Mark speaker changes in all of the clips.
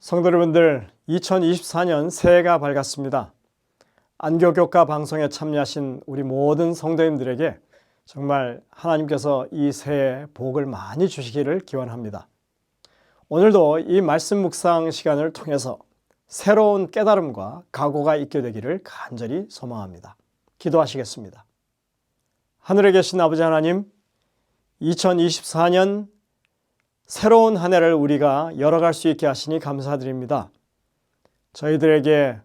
Speaker 1: 성도 여러분들, 2024년 새해가 밝았습니다. 안교교과 방송에 참여하신 우리 모든 성도님들에게 정말 하나님께서 이 새해 복을 많이 주시기를 기원합니다. 오늘도 이 말씀 묵상 시간을 통해서 새로운 깨달음과 각오가 있게 되기를 간절히 소망합니다. 기도하시겠습니다. 하늘에 계신 아버지 하나님, 2024년 새로운 한 해를 우리가 열어갈 수 있게 하시니 감사드립니다. 저희들에게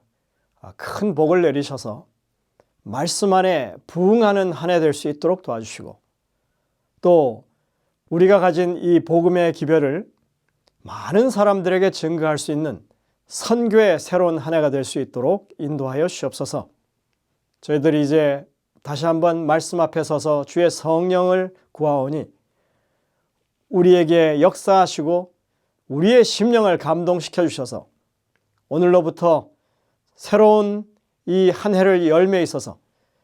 Speaker 1: 큰 복을 내리셔서 말씀 안에 부응하는 한 해 될 수 있도록 도와주시고, 또 우리가 가진 이 복음의 기별을 많은 사람들에게 증거할 수 있는 선교의 새로운 한 해가 될 수 있도록 인도하여 주시옵소서. 저희들이 이제 다시 한번 말씀 앞에 서서 주의 성령을 구하오니 우리에게 역사하시고 우리의 심령을 감동시켜 주셔서 오늘로부터 새로운 이 한 해를 열매에 있어서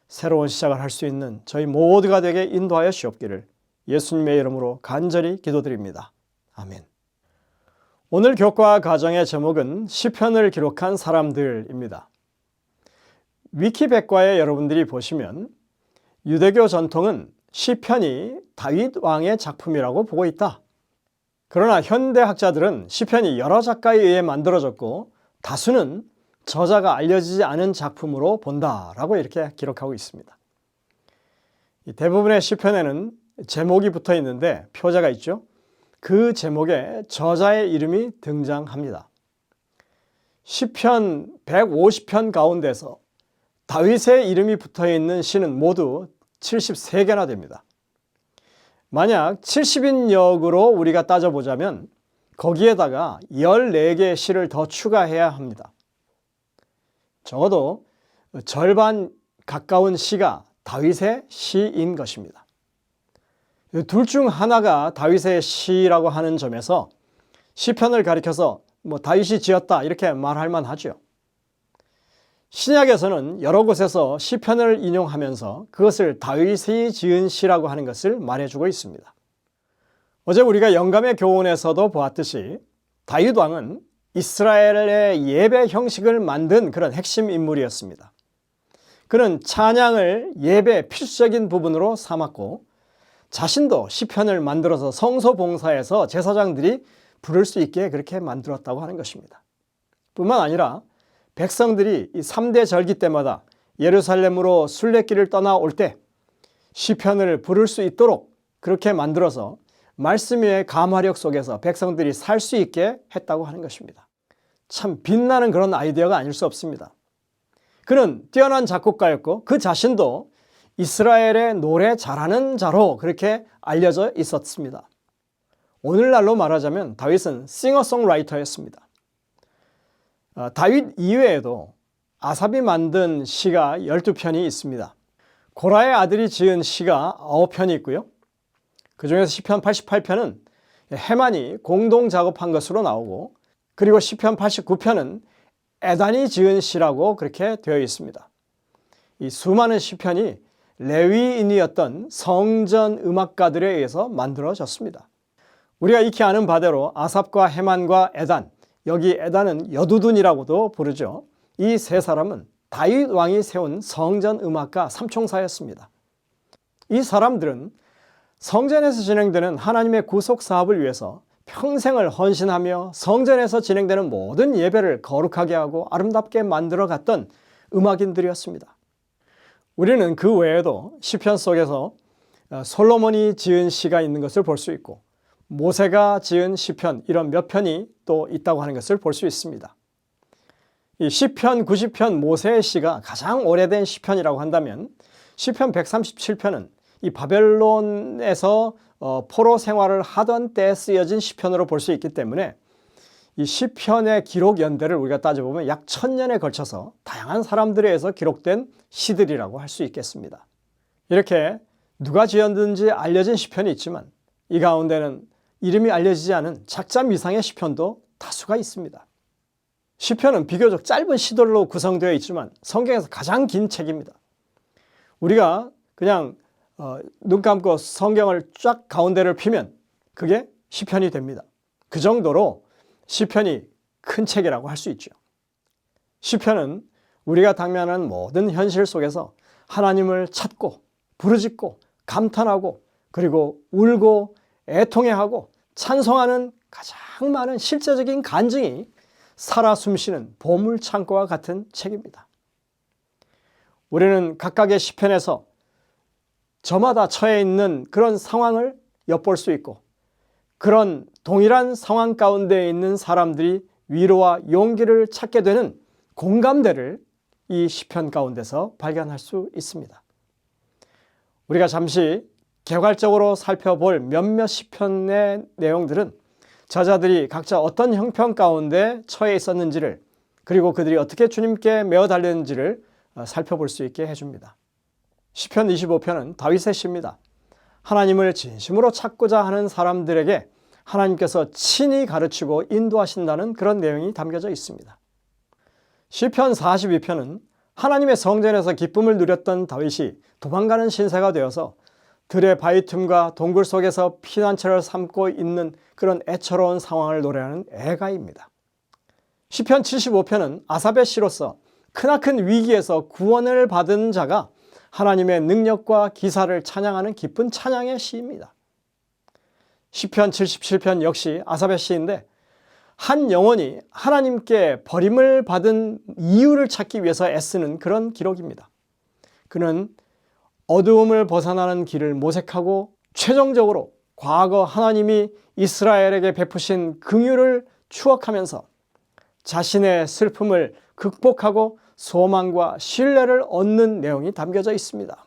Speaker 1: 새로운 시작을 할 수 있는 저희 모두가 되게 인도하여 주옵기를 예수님의 이름으로 간절히 기도드립니다. 아멘. 오늘 교과 과정의 제목은 시편을 기록한 사람들입니다. 위키백과에 여러분들이 보시면 유대교 전통은 시편이 다윗 왕의 작품이라고 보고 있다. 그러나 현대학자들은 시편이 여러 작가에 의해 만들어졌고 다수는 저자가 알려지지 않은 작품으로 본다라고 이렇게 기록하고 있습니다. 대부분의 시편에는 제목이 붙어 있는데 표제가 있죠. 그 제목에 저자의 이름이 등장합니다. 시편 150편 가운데서 다윗의 이름이 붙어 있는 시는 모두 73개나 됩니다. 만약 70인역으로 우리가 따져보자면 거기에다가 14개의 시를 더 추가해야 합니다. 적어도 절반 가까운 시가 다윗의 시인 것입니다. 둘 중 하나가 다윗의 시라고 하는 점에서 시편을 가리켜서 다윗이 지었다 이렇게 말할 만하죠. 신약에서는 여러 곳에서 시편을 인용하면서 그것을 다윗이 지은 시라고 하는 것을 말해주고 있습니다. 어제 우리가 영감의 교훈에서도 보았듯이 다윗 왕은 이스라엘의 예배 형식을 만든 그런 핵심 인물이었습니다. 그는 찬양을 예배의 필수적인 부분으로 삼았고 자신도 시편을 만들어서 성소 봉사에서 제사장들이 부를 수 있게 그렇게 만들었다고 하는 것입니다. 뿐만 아니라 백성들이 이 3대 절기 때마다 예루살렘으로 순례길을 떠나올 때 시편을 부를 수 있도록 그렇게 만들어서 말씀 위의 감화력 속에서 백성들이 살 수 있게 했다고 하는 것입니다. 참 빛나는 그런 아이디어가 아닐 수 없습니다. 그는 뛰어난 작곡가였고 그 자신도 이스라엘의 노래 잘하는 자로 그렇게 알려져 있었습니다. 오늘날로 말하자면 다윗은 싱어송라이터였습니다. 다윗 이외에도 아삽이 만든 시가 12편이 있습니다. 고라의 아들이 지은 시가 9편이 있고요. 그 중에서 시편 88편은 헤만이 공동 작업한 것으로 나오고, 그리고 시편 89편은 에단이 지은 시라고 그렇게 되어 있습니다. 이 수많은 시편이 레위인이었던 성전 음악가들에 의해서 만들어졌습니다. 우리가 익히 아는 바대로 아삽과 헤만과 에단, 여기 에단은 여두둔이라고도 부르죠. 이 세 사람은 다윗 왕이 세운 성전 음악가 삼총사였습니다. 이 사람들은 성전에서 진행되는 하나님의 구속 사업을 위해서 평생을 헌신하며 성전에서 진행되는 모든 예배를 거룩하게 하고 아름답게 만들어 갔던 음악인들이었습니다. 우리는 그 외에도 시편 속에서 솔로몬이 지은 시가 있는 것을 볼 수 있고 모세가 지은 시편 이런 몇 편이 또 있다고 하는 것을 볼 수 있습니다. 이 시편 90편 모세의 시가 가장 오래된 시편이라고 한다면 시편 137편은 이 바벨론에서 포로 생활을 하던 때에 쓰여진 시편으로 볼 수 있기 때문에 이 시편의 기록 연대를 우리가 따져보면 약 1000년에 걸쳐서 다양한 사람들에 의해서 기록된 시들이라고 할 수 있겠습니다. 이렇게 누가 지었는지 알려진 시편이 있지만 이 가운데는 이름이 알려지지 않은 작자 미상의 시편도 다수가 있습니다. 시편은 비교적 짧은 시들로 구성되어 있지만 성경에서 가장 긴 책입니다. 우리가 그냥 눈 감고 성경을 쫙 가운데를 피면 그게 시편이 됩니다. 그 정도로 시편이 큰 책이라고 할 수 있죠. 시편은 우리가 당면하는 모든 현실 속에서 하나님을 찾고 부르짖고 감탄하고 그리고 울고 애통해하고 찬송하는 가장 많은 실제적인 간증이 살아 숨쉬는 보물창고와 같은 책입니다. 우리는 각각의 시편에서 저마다 처해 있는 그런 상황을 엿볼 수 있고 그런 동일한 상황 가운데 있는 사람들이 위로와 용기를 찾게 되는 공감대를 이 시편 가운데서 발견할 수 있습니다. 우리가 잠시 개괄적으로 살펴볼 몇몇 시편의 내용들은 저자들이 각자 어떤 형편 가운데 처해 있었는지를 그리고 그들이 어떻게 주님께 메어 달렸는지를 살펴볼 수 있게 해줍니다. 시편 25편은 다윗의 시입니다. 하나님을 진심으로 찾고자 하는 사람들에게 하나님께서 친히 가르치고 인도하신다는 그런 내용이 담겨져 있습니다. 시편 42편은 하나님의 성전에서 기쁨을 누렸던 다윗이 도망가는 신세가 되어서 들의 바위 틈과 동굴 속에서 피난처를 삼고 있는 그런 애처로운 상황을 노래하는 애가입니다. 시편 75편은 아삽의 시로서 크나큰 위기에서 구원을 받은 자가 하나님의 능력과 기사를 찬양하는 기쁜 찬양의 시입니다. 시편 77편 역시 아삽의 시인데 한 영혼이 하나님께 버림을 받은 이유를 찾기 위해서 애쓰는 그런 기록입니다. 그는 어두움을 벗어나는 길을 모색하고 최종적으로 과거 하나님이 이스라엘에게 베푸신 긍휼을 추억하면서 자신의 슬픔을 극복하고 소망과 신뢰를 얻는 내용이 담겨져 있습니다.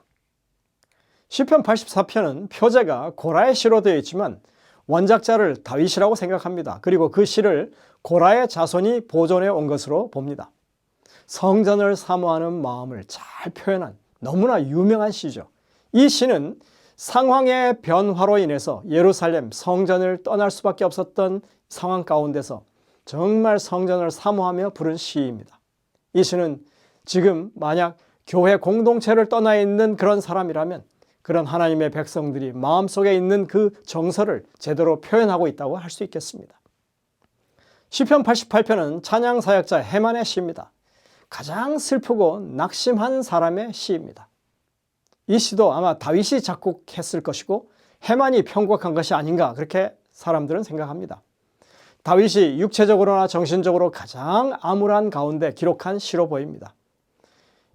Speaker 1: 시편 84편은 표제가 고라의 시로 되어 있지만 원작자를 다윗이라고 생각합니다. 그리고 그 시를 고라의 자손이 보존해 온 것으로 봅니다. 성전을 사모하는 마음을 잘 표현한 너무나 유명한 시죠. 이 시는 상황의 변화로 인해서 예루살렘 성전을 떠날 수밖에 없었던 상황 가운데서 정말 성전을 사모하며 부른 시입니다. 이 시는 지금 만약 교회 공동체를 떠나 있는 그런 사람이라면 그런 하나님의 백성들이 마음속에 있는 그 정서를 제대로 표현하고 있다고 할 수 있겠습니다. 시편 88편은 찬양 사역자 헤만의 시입니다. 가장 슬프고 낙심한 사람의 시입니다. 이 시도 아마 다윗이 작곡했을 것이고 헤만이 편곡한 것이 아닌가 그렇게 사람들은 생각합니다. 다윗이 육체적으로나 정신적으로 가장 암울한 가운데 기록한 시로 보입니다.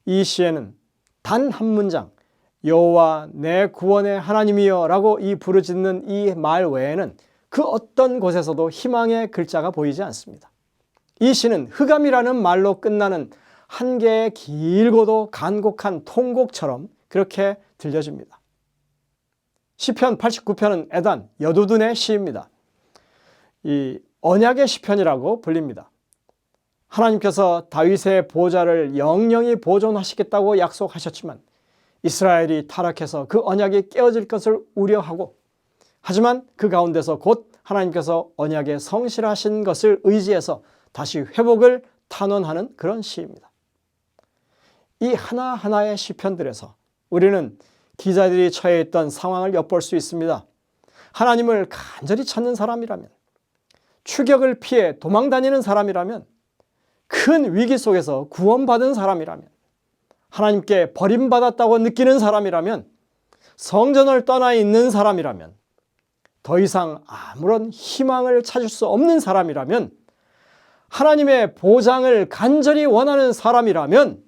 Speaker 1: 이 시에는 단 한 문장 여호와 내 구원의 하나님이여 라고 이 부르짖는 이 말 외에는 그 어떤 곳에서도 희망의 글자가 보이지 않습니다. 이 시는 흑암이라는 말로 끝나는 한 개의 길고도 간곡한 통곡처럼 그렇게 들려집니다. 시편 89편은 에단, 여두둔의 시입니다. 이 언약의 시편이라고 불립니다. 하나님께서 다윗의 보좌를 영영히 보존하시겠다고 약속하셨지만 이스라엘이 타락해서 그 언약이 깨어질 것을 우려하고 하지만 그 가운데서 곧 하나님께서 언약에 성실하신 것을 의지해서 다시 회복을 탄원하는 그런 시입니다. 이 하나하나의 시편들에서 우리는 기자들이 처해 있던 상황을 엿볼 수 있습니다. 하나님을 간절히 찾는 사람이라면, 추격을 피해 도망다니는 사람이라면, 큰 위기 속에서 구원받은 사람이라면, 하나님께 버림받았다고 느끼는 사람이라면, 성전을 떠나 있는 사람이라면, 더 이상 아무런 희망을 찾을 수 없는 사람이라면, 하나님의 보장을 간절히 원하는 사람이라면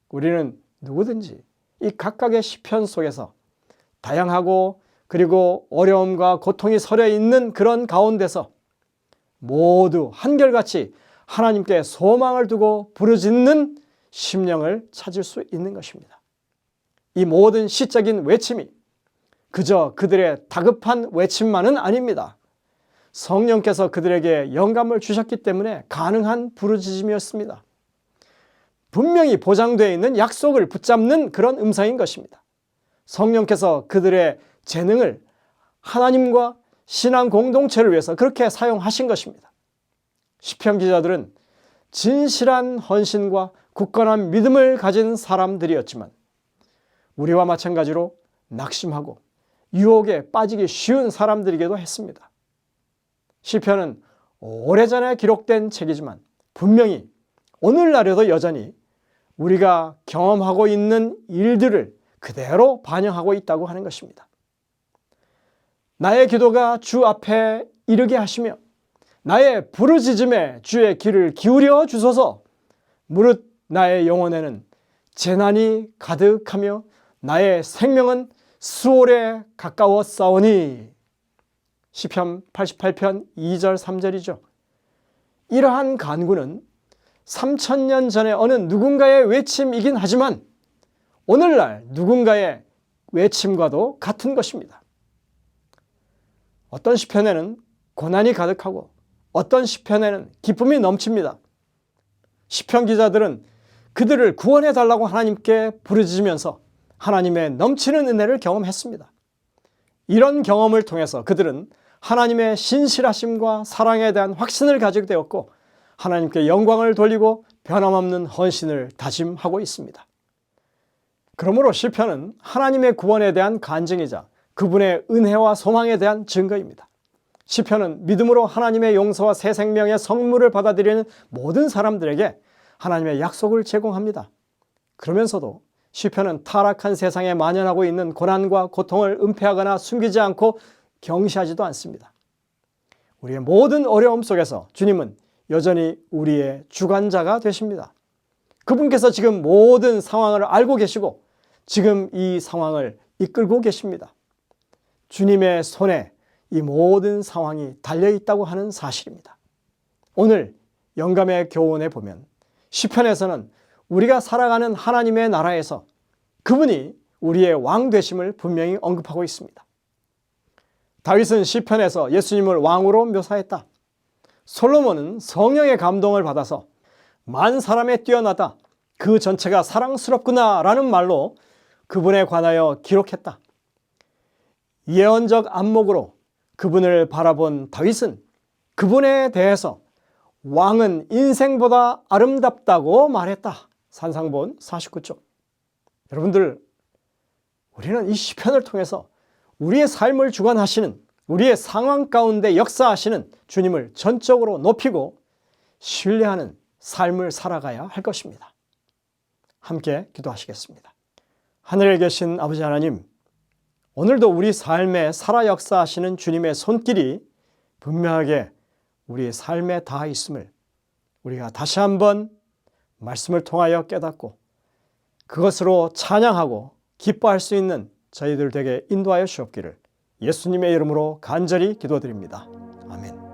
Speaker 1: 우리는 누구든지 이 각각의 시편 속에서 다양하고 그리고 어려움과 고통이 서려 있는 그런 가운데서 모두 한결같이 하나님께 소망을 두고 부르짖는 심령을 찾을 수 있는 것입니다. 이 모든 시적인 외침이 그저 그들의 다급한 외침만은 아닙니다. 성령께서 그들에게 영감을 주셨기 때문에 가능한 부르짖음이었습니다. 분명히 보장되어 있는 약속을 붙잡는 그런 음성인 것입니다. 성령께서 그들의 재능을 하나님과 신앙 공동체를 위해서 그렇게 사용하신 것입니다. 시편 기자들은 진실한 헌신과 굳건한 믿음을 가진 사람들이었지만 우리와 마찬가지로 낙심하고 유혹에 빠지기 쉬운 사람들이기도 했습니다. 시편은 오래전에 기록된 책이지만 분명히 오늘날에도 여전히 우리가 경험하고 있는 일들을 그대로 반영하고 있다고 하는 것입니다. 나의 기도가 주 앞에 이르게 하시며 나의 부르짖음에 주의 귀를 기울여 주소서. 무릇 나의 영혼에는 재난이 가득하며 나의 생명은 수월에 가까웠사오니. 시편 88편 2절 3절이죠. 이러한 간구는 3000년 전에 어느 누군가의 외침이긴 하지만 오늘날 누군가의 외침과도 같은 것입니다. 어떤 시편에는 고난이 가득하고 어떤 시편에는 기쁨이 넘칩니다. 시편 기자들은 그들을 구원해 달라고 하나님께 부르짖으면서 하나님의 넘치는 은혜를 경험했습니다. 이런 경험을 통해서 그들은 하나님의 신실하심과 사랑에 대한 확신을 가지게 되었고 하나님께 영광을 돌리고 변함없는 헌신을 다짐하고 있습니다. 그러므로 시편은 하나님의 구원에 대한 간증이자 그분의 은혜와 소망에 대한 증거입니다. 시편은 믿음으로 하나님의 용서와 새 생명의 선물을 받아들이는 모든 사람들에게 하나님의 약속을 제공합니다. 그러면서도 시편은 타락한 세상에 만연하고 있는 고난과 고통을 은폐하거나 숨기지 않고 경시하지도 않습니다. 우리의 모든 어려움 속에서 주님은 여전히 우리의 주관자가 되십니다. 그분께서 지금 모든 상황을 알고 계시고 지금 이 상황을 이끌고 계십니다. 주님의 손에 이 모든 상황이 달려있다고 하는 사실입니다. 오늘 영감의 교훈에 보면 시편에서는 우리가 살아가는 하나님의 나라에서 그분이 우리의 왕 되심을 분명히 언급하고 있습니다. 다윗은 시편에서 예수님을 왕으로 묘사했다. 솔로몬은 성령의 감동을 받아서 만 사람에 뛰어나다, 그 전체가 사랑스럽구나 라는 말로 그분에 관하여 기록했다. 예언적 안목으로 그분을 바라본 다윗은 그분에 대해서 왕은 인생보다 아름답다고 말했다. 산상본 49쪽. 여러분들, 우리는 이 시편을 통해서 우리의 삶을 주관하시는, 우리의 상황 가운데 역사하시는 주님을 전적으로 높이고 신뢰하는 삶을 살아가야 할 것입니다. 함께 기도하시겠습니다. 하늘에 계신 아버지 하나님, 오늘도 우리 삶에 살아 역사하시는 주님의 손길이 분명하게 우리의 삶에 닿아 있음을 우리가 다시 한번 말씀을 통하여 깨닫고 그것으로 찬양하고 기뻐할 수 있는 저희들 되게 인도하여 주옵기를 예수님의 이름으로 간절히 기도드립니다. 아멘.